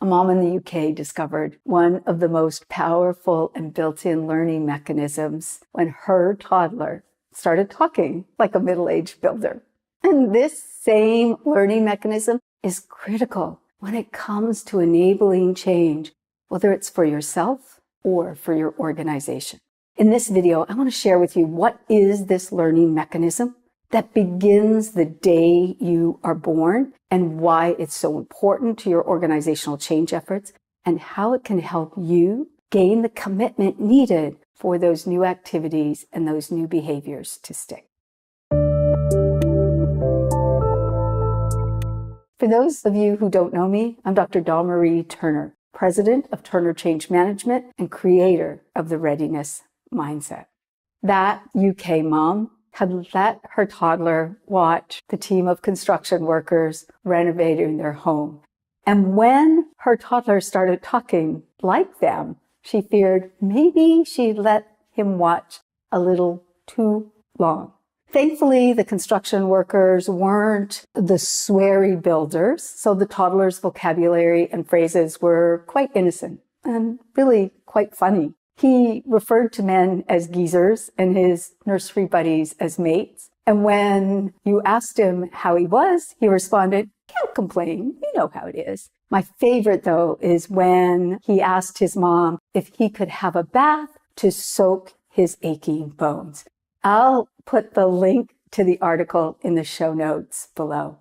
a mom in the UK discovered one of the most powerful and built-in learning mechanisms when her toddler started talking like a middle-aged builder. And this same learning mechanism is critical when it comes to enabling change, whether it's for yourself or for your organization. In this video, I want to share with you what is this learning mechanism that begins the day you are born and why it's so important to your organizational change efforts and how it can help you gain the commitment needed for those new activities and those new behaviors to stick. For those of you who don't know me, I'm Dr. Dawn-Marie Turner, President of Turner Change Management and creator of the Readiness Mindset. That UK mom had let her toddler watch the team of construction workers renovating their home. And when her toddler started talking like them, she feared maybe she'd let him watch a little too long. Thankfully, the construction workers weren't the sweary builders, so the toddler's vocabulary and phrases were quite innocent and really quite funny. He referred to men as geezers and his nursery buddies as mates. And when you asked him how he was, he responded, "Can't complain. You know how it is." My favorite, though, is when he asked his mom if he could have a bath to soak his aching bones. I'll put the link to the article in the show notes below.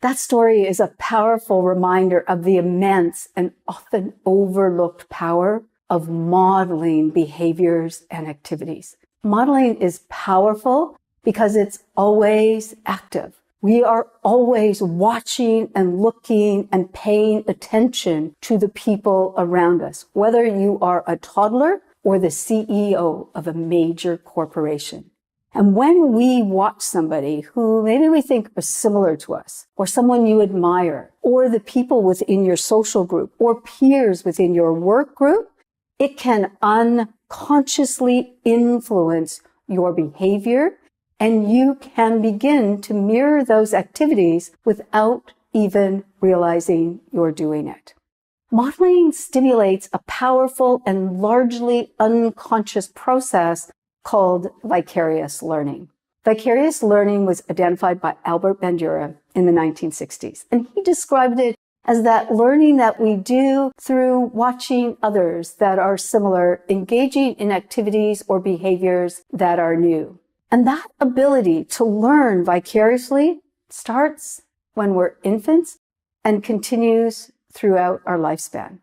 That story is a powerful reminder of the immense and often overlooked power of modeling behaviors and activities. Modeling is powerful because it's always active. We are always watching and looking and paying attention to the people around us, whether you are a toddler or the CEO of a major corporation. And when we watch somebody who maybe we think are similar to us, or someone you admire, or the people within your social group, or peers within your work group, it can unconsciously influence your behavior, and you can begin to mirror those activities without even realizing you're doing it. Modeling stimulates a powerful and largely unconscious process called vicarious learning. Vicarious learning was identified by Bandura in the 1960s, and he described it as that learning that we do through watching others that are similar, engaging in activities or behaviors that are new. And that ability to learn vicariously starts when we're infants and continues throughout our lifespan.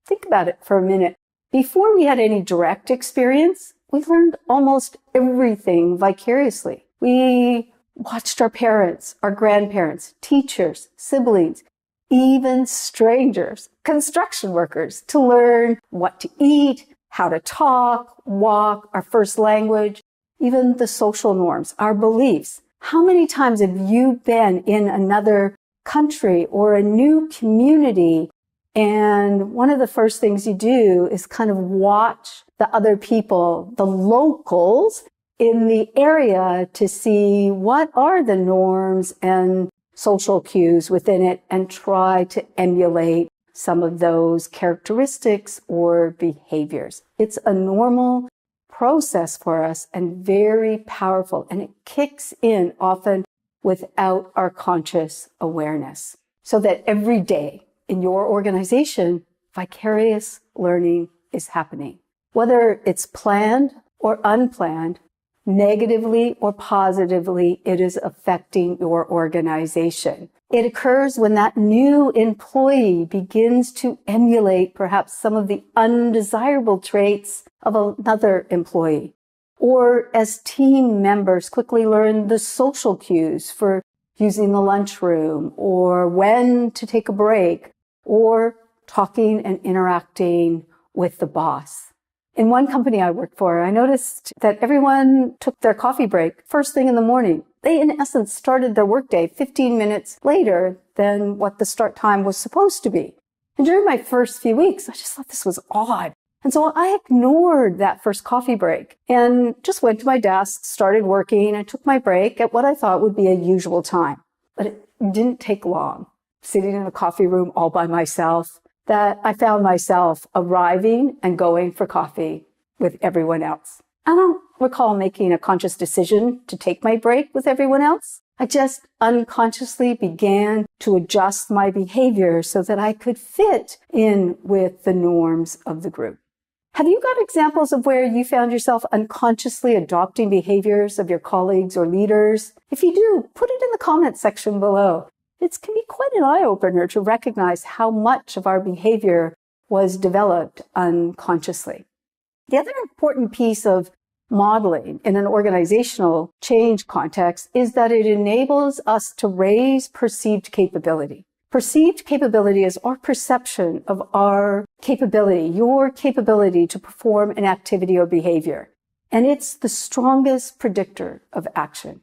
Think about it for a minute. Before we had any direct experience, we learned almost everything vicariously. We watched our parents, our grandparents, teachers, siblings, even strangers, construction workers, to learn what to eat, how to talk, walk, our first language, even the social norms, our beliefs. How many times have you been in another country or a new community, and one of the first things you do is kind of watch the other people, the locals in the area, to see what are the norms and social cues within it and try to emulate some of those characteristics or behaviors. It's a normal process for us and very powerful, and it kicks in often without our conscious awareness. So that every day in your organization, vicarious learning is happening. Whether it's planned or unplanned, negatively or positively, it is affecting your organization. It occurs when that new employee begins to emulate perhaps some of the undesirable traits of another employee, or as team members quickly learn the social cues for using the lunchroom, or when to take a break, or talking and interacting with the boss. In one company I worked for, I noticed that everyone took their coffee break first thing in the morning. They, in essence, started their workday 15 minutes later than what the start time was supposed to be. And during my first few weeks, I just thought this was odd. And so I ignored that first coffee break and just went to my desk, started working, and took my break at what I thought would be a usual time. But it didn't take long. Sitting in a coffee room all by myself, that I found myself arriving and going for coffee with everyone else. I don't recall making a conscious decision to take my break with everyone else. I just unconsciously began to adjust my behavior so that I could fit in with the norms of the group. Have you got examples of where you found yourself unconsciously adopting behaviors of your colleagues or leaders? If you do, put it in the comments section below. It can be quite an eye-opener to recognize how much of our behavior was developed unconsciously. The other important piece of modeling in an organizational change context is that it enables us to raise perceived capability. Perceived capability is our perception of our capability, your capability to perform an activity or behavior. And it's the strongest predictor of action.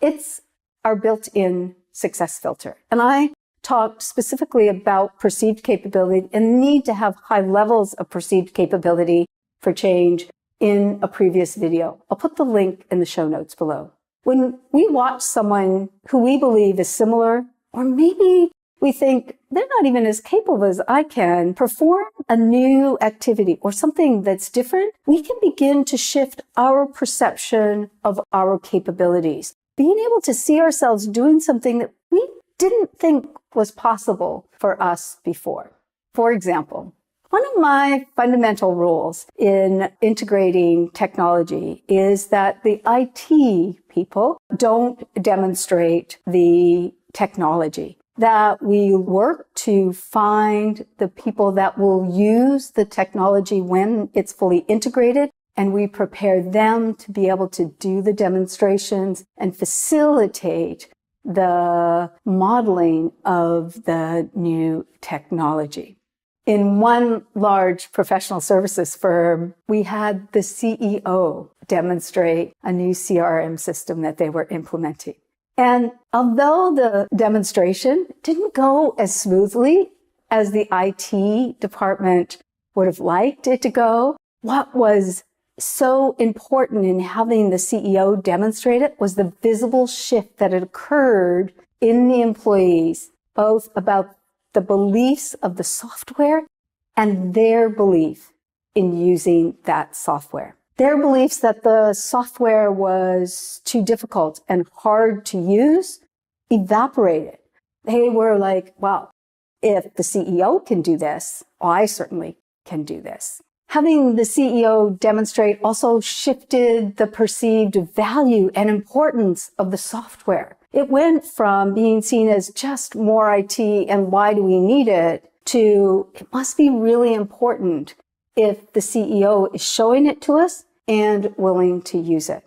It's our built-in success filter. And I talked specifically about perceived capability and the need to have high levels of perceived capability for change in a previous video. I'll put the link in the show notes below. When we watch someone who we believe is similar, or maybe we think they're not even as capable as I can, perform a new activity or something that's different, we can begin to shift our perception of our capabilities. Being able to see ourselves doing something that we didn't think was possible for us before. For example, one of my fundamental rules in integrating technology is that the IT people don't demonstrate the technology, that we work to find the people that will use the technology when it's fully integrated, and we prepare them to be able to do the demonstrations and facilitate the modeling of the new technology. In one large professional services firm, we had the CEO demonstrate a new CRM system that they were implementing. And although the demonstration didn't go as smoothly as the IT department would have liked it to go, what was so important in having the CEO demonstrate it was the visible shift that had occurred in the employees, both about the beliefs of the software and their belief in using that software. Their beliefs that the software was too difficult and hard to use evaporated. They were like, well, if the CEO can do this, I certainly can do this. Having the CEO demonstrate also shifted the perceived value and importance of the software. It went from being seen as just more IT and why do we need it to it must be really important if the CEO is showing it to us and willing to use it.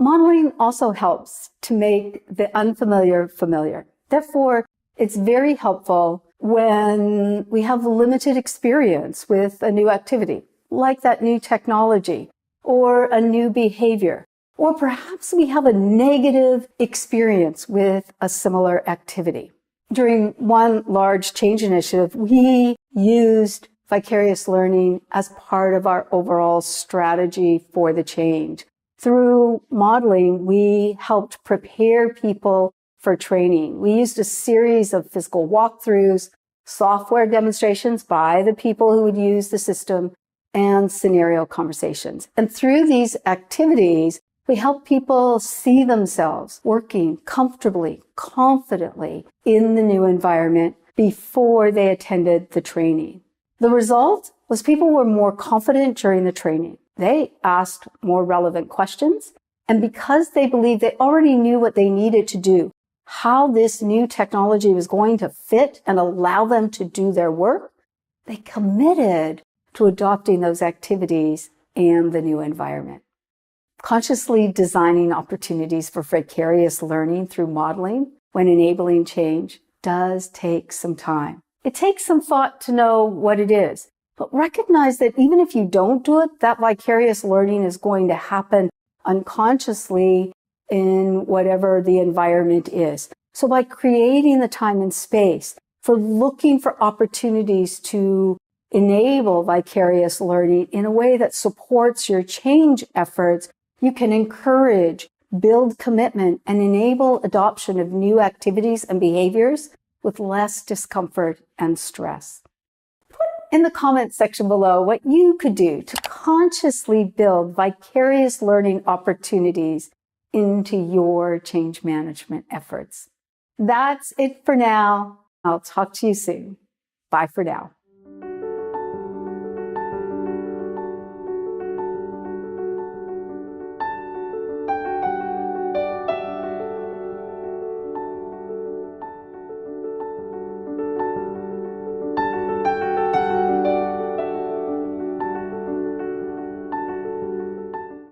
Modeling also helps to make the unfamiliar familiar. Therefore, it's very helpful when we have limited experience with a new activity, like that new technology or a new behavior. Or perhaps we have a negative experience with a similar activity. During one large change initiative, we used vicarious learning as part of our overall strategy for the change. Through modeling, we helped prepare people for training. We used a series of physical walkthroughs, software demonstrations by the people who would use the system, and scenario conversations. And through these activities, we help people see themselves working comfortably, confidently in the new environment before they attended the training. The result was people were more confident during the training. They asked more relevant questions, and because they believed they already knew what they needed to do, how this new technology was going to fit and allow them to do their work, they committed to adopting those activities and the new environment. Consciously designing opportunities for vicarious learning through modeling when enabling change does take some time. It takes some thought to know what it is, but recognize that even if you don't do it, that vicarious learning is going to happen unconsciously in whatever the environment is. So by creating the time and space for looking for opportunities to enable vicarious learning in a way that supports your change efforts, you can encourage, build commitment, and enable adoption of new activities and behaviors with less discomfort and stress. in the comments section below what you could do to consciously build vicarious learning opportunities into your change management efforts. That's it for now. I'll talk to you soon. Bye for now.